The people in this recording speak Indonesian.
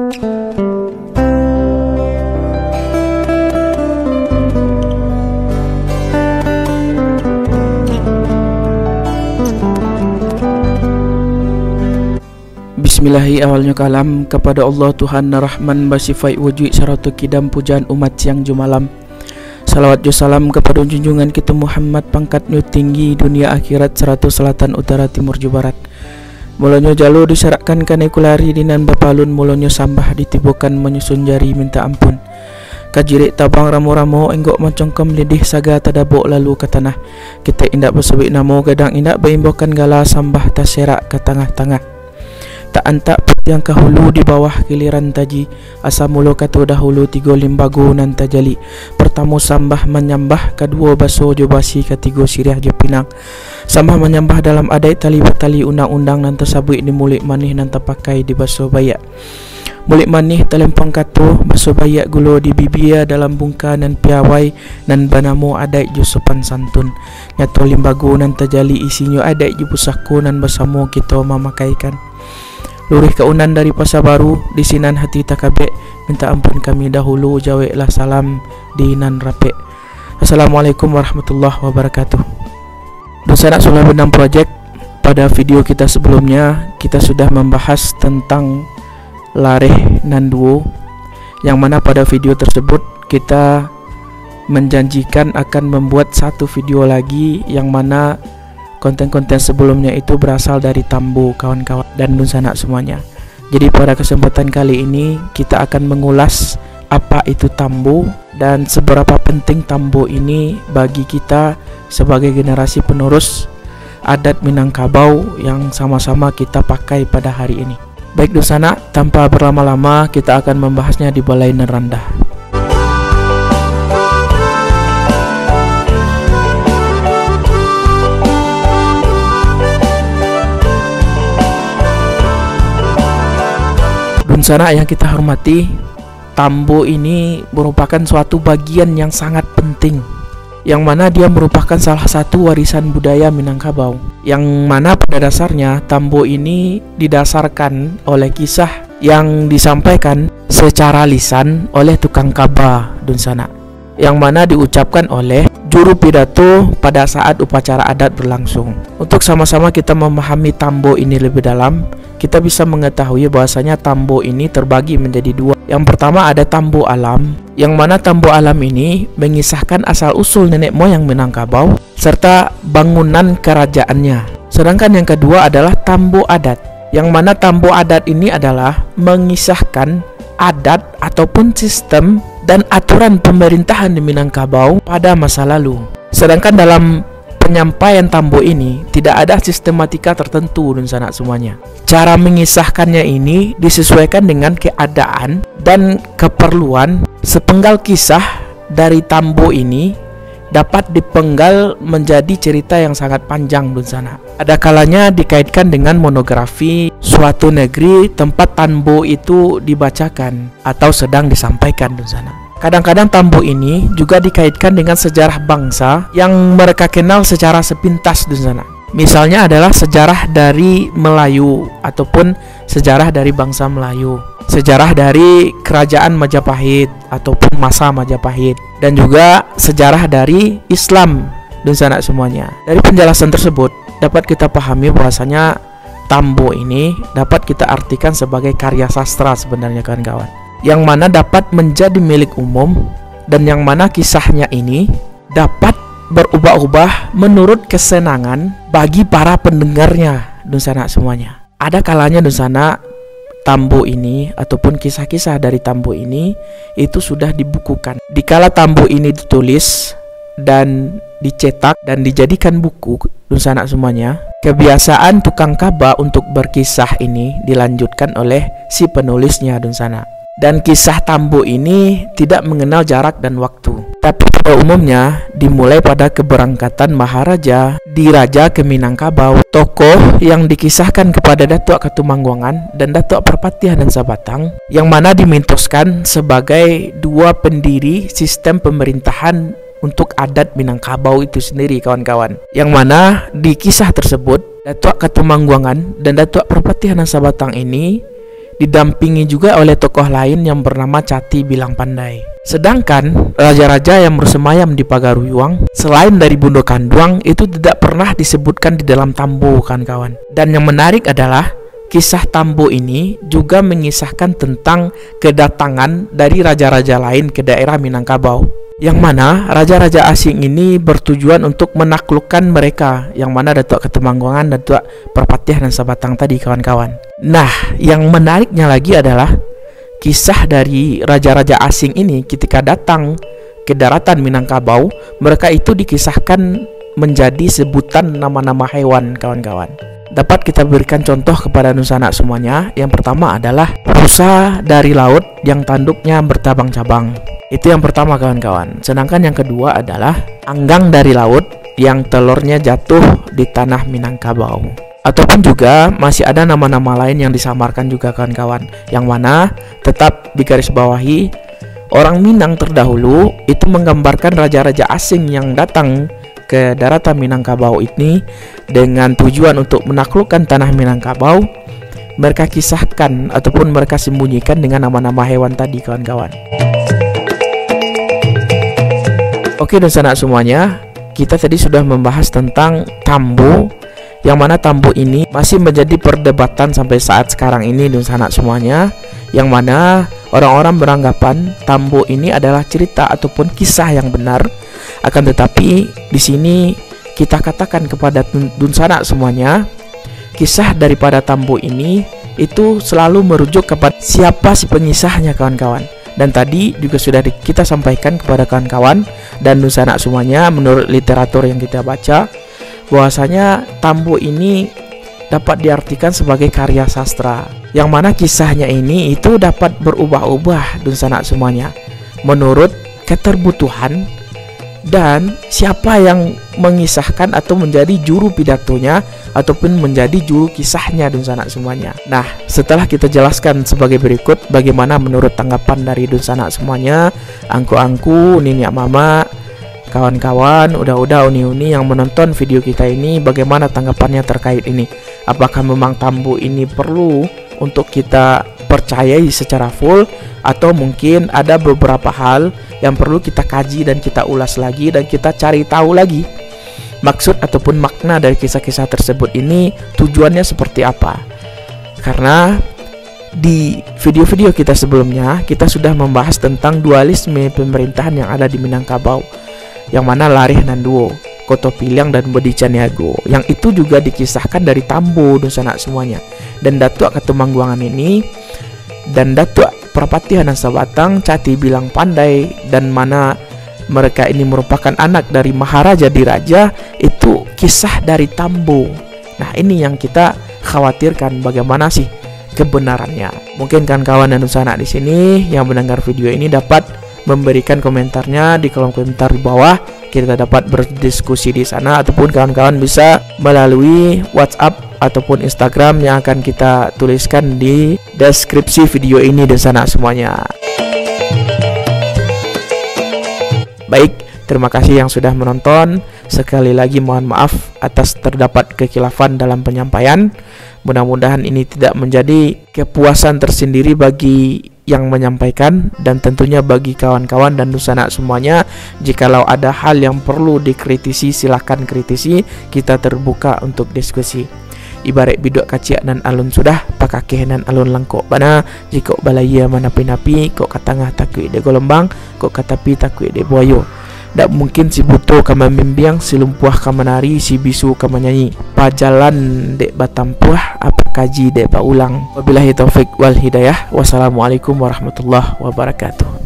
Bismillahi awalnya kalam kepada Allah Tuhan Rahman basifai wujud syaratu kidam pujaan umat siang jumalam. Salawat jo salam kepada junjungan kita Muhammad pangkatnya tinggi dunia akhirat seratu selatan utara timur jo barat. Mulanya jalo disarakkan kane kulari dinan bapalun mulanya sambah ditibukan menyusun jari minta ampun. Kajirik tabang ramo-ramo enggok mencongkem lidih saga tadabok lalu ke tanah. Kita indak bersebut namo gadang indak beimbokan gala sambah taserak ke tengah-tengah. Tak antak yang kahulu di bawah giliran taji asa mulo katu dahulu tigo limbago nan tajali pertama sambah menyambah kedua baso jo basi ketigo siriah jo pinang sambah menyambah dalam adai tali batali undang-undang nan tersabui di mulik manih nan terpakai di baso bayak mulik manih telempang katu baso bayak gulo di bibia dalam bungka nan piawai nan banamo adai jo sopan santun nyato limbago nan tajali isinya adai jo pusako nan bersamo kita memakaikan. Lurih keunan dari Pasar Baru di sinan hati takabek minta ampun kami dahulu jaweklah salam di nan rapek. Assalamualaikum warahmatullahi wabarakatuh. Dosanak Sulah Benang Project. Pada video kita sebelumnya kita sudah membahas tentang lareh nan duo, yang mana pada video tersebut kita menjanjikan akan membuat satu video lagi yang mana konten-konten sebelumnya itu berasal dari Tambo kawan-kawan dan Dunsanak semuanya. Jadi pada kesempatan kali ini kita akan mengulas apa itu Tambo dan seberapa penting Tambo ini bagi kita sebagai generasi penerus adat Minangkabau yang sama-sama kita pakai pada hari ini. Baik Dunsanak, tanpa berlama-lama kita akan membahasnya di Balai Nerandah. Dunsanak yang kita hormati, Tambo ini merupakan suatu bagian yang sangat penting, yang mana dia merupakan salah satu warisan budaya Minangkabau, yang mana pada dasarnya Tambo ini didasarkan oleh kisah yang disampaikan secara lisan oleh tukang kaba Dunsanak, yang mana diucapkan oleh juru pidato pada saat upacara adat berlangsung. Untuk sama-sama kita memahami Tambo ini lebih dalam, kita bisa mengetahui bahwasanya Tambo ini terbagi menjadi dua. Yang pertama ada Tambo Alam, yang mana Tambo Alam ini mengisahkan asal-usul nenek moyang Minangkabau serta bangunan kerajaannya. Sedangkan yang kedua adalah Tambo Adat, yang mana Tambo Adat ini adalah mengisahkan adat ataupun sistem dan aturan pemerintahan di Minangkabau pada masa lalu. Sedangkan dalam penyampaian Tambo ini tidak ada sistematika tertentu Dunsanak semuanya. Cara mengisahkannya ini disesuaikan dengan keadaan dan keperluan. Sepenggal kisah dari Tambo ini dapat dipenggal menjadi cerita yang sangat panjang Dunsanak. Ada kalanya dikaitkan dengan monografi suatu negeri tempat Tambo itu dibacakan atau sedang disampaikan Dunsanak. Kadang-kadang Tambo ini juga dikaitkan dengan sejarah bangsa yang mereka kenal secara sepintas Dunsanak. Misalnya adalah sejarah dari Melayu ataupun sejarah dari bangsa Melayu, sejarah dari kerajaan Majapahit ataupun masa Majapahit, dan juga sejarah dari Islam Dunsanak semuanya. Dari penjelasan tersebut dapat kita pahami bahwasanya Tambo ini dapat kita artikan sebagai karya sastra sebenarnya kawan-kawan, yang mana dapat menjadi milik umum dan yang mana kisahnya ini dapat berubah-ubah menurut kesenangan bagi para pendengarnya Dunsanak semuanya. Ada kalanya Dunsanak Tambo ini ataupun kisah-kisah dari Tambo ini itu sudah dibukukan. Dikala Tambo ini ditulis dan dicetak dan dijadikan buku Dunsanak semuanya, kebiasaan tukang kaba untuk berkisah ini dilanjutkan oleh si penulisnya Dunsanak. Dan kisah Tambo ini tidak mengenal jarak dan waktu, tapi pada umumnya dimulai pada keberangkatan Maharaja di Raja ke Minangkabau. Tokoh yang dikisahkan kepada Datuk Katumangguangan dan Datuk Perpatiah dan Sabatang, yang mana dimitoskan sebagai dua pendiri sistem pemerintahan untuk adat Minangkabau itu sendiri kawan-kawan. Yang mana di kisah tersebut Datuk Katumangguangan dan Datuk Perpatiah dan Sabatang ini didampingi juga oleh tokoh lain yang bernama Cati Bilang Pandai. Sedangkan raja-raja yang bersemayam di Pagaruyuang selain dari Bondo Kanduang itu tidak pernah disebutkan di dalam Tambo, kawan-kawan. Dan yang menarik adalah kisah Tambo ini juga mengisahkan tentang kedatangan dari raja-raja lain ke daerah Minangkabau, yang mana raja-raja asing ini bertujuan untuk menaklukkan mereka, yang mana Datuk Ketemanggungan, Datuk Perpatihan dan Sabatang tadi, kawan-kawan. Nah, yang menariknya lagi adalah kisah dari raja-raja asing ini ketika datang ke daratan Minangkabau, mereka itu dikisahkan menjadi sebutan nama-nama hewan, kawan-kawan. Dapat kita berikan contoh kepada Nusana semuanya. Yang pertama adalah rusa dari laut yang tanduknya bercabang-cabang. Itu yang pertama, kawan-kawan. Sedangkan yang kedua adalah anggang dari laut yang telurnya jatuh di tanah Minangkabau. Ataupun juga masih ada nama-nama lain yang disamarkan juga, kawan-kawan, yang mana tetap digarisbawahi orang Minang terdahulu itu menggambarkan raja-raja asing yang datang ke daratan Minangkabau ini dengan tujuan untuk menaklukkan tanah Minangkabau. Mereka kisahkan ataupun mereka sembunyikan dengan nama-nama hewan tadi, kawan-kawan. Oke, dan sanak semuanya, kita tadi sudah membahas tentang Tambo, yang mana Tambo ini masih menjadi perdebatan sampai saat sekarang ini, dan sanak semuanya, yang mana orang-orang beranggapan Tambo ini adalah cerita ataupun kisah yang benar. Akan tetapi di sini kita katakan kepada Dunsana semuanya, kisah daripada Tambo ini itu selalu merujuk kepada siapa si pengisahnya, kawan-kawan. Dan tadi juga sudah kita sampaikan kepada kawan-kawan dan Dunsana semuanya, menurut literatur yang kita baca, bahwasanya Tambo ini dapat diartikan sebagai karya sastra, yang mana kisahnya ini itu dapat berubah-ubah, Dunsana semuanya, menurut keterbutuhan dan siapa yang mengisahkan atau menjadi juru pidatonya ataupun menjadi juru kisahnya, Dunsana semuanya. Nah, setelah kita jelaskan sebagai berikut bagaimana menurut tanggapan dari Dunsana semuanya, angku-angku, niniak mama, kawan-kawan, udah-udah, uni-uni yang menonton video kita ini, bagaimana tanggapannya terkait ini? Apakah memang Tambo ini perlu untuk kita percayai secara full, atau mungkin ada beberapa hal yang perlu kita kaji dan kita ulas lagi dan kita cari tahu lagi maksud ataupun makna dari kisah-kisah tersebut ini tujuannya seperti apa. Karena di video-video kita sebelumnya kita sudah membahas tentang dualisme pemerintahan yang ada di Minangkabau, yang mana Larih Nanduo, Koto Piliang dan Bodi Caniago, yang itu juga dikisahkan dari Tambo, Dunsana semuanya. Dan Datuk Ketemanggungan ini dan Datuk Perpatihan dan Sabatang, Cati Bilang Pandai, dan mana mereka ini merupakan anak dari Maharaja Diraja, itu kisah dari Tambo. Nah, ini yang kita khawatirkan, bagaimana sih kebenarannya. Mungkin kawan-kawan dan Dunsana di sini yang mendengar video ini dapat memberikan komentarnya di kolom komentar di bawah. Kita dapat berdiskusi di sana, ataupun kawan-kawan bisa melalui WhatsApp ataupun Instagram yang akan kita tuliskan di deskripsi video ini dan sana semuanya. Baik, terima kasih yang sudah menonton. Sekali lagi mohon maaf atas terdapat kekhilafan dalam penyampaian. Mudah-mudahan ini tidak menjadi kepuasan tersendiri bagi yang menyampaikan, dan tentunya bagi kawan-kawan dan Dunsana semuanya, jikalau ada hal yang perlu dikritisi silahkan kritisi, kita terbuka untuk diskusi. Ibarat biduk kaciak dan alun sudah pakakeh dan alun langkok bana, jika balaya mana pinapi kok katangah takui de golombang, kok katapi takui de buayo. Dak mungkin si buto kama membiang, si lumpuah kama nari, si bisu kama nyanyi. Pajalan dek batampuah, apa kaji dek ulang. Wabillahi taufik wal hidayah. Wassalamualaikum warahmatullahi wabarakatuh.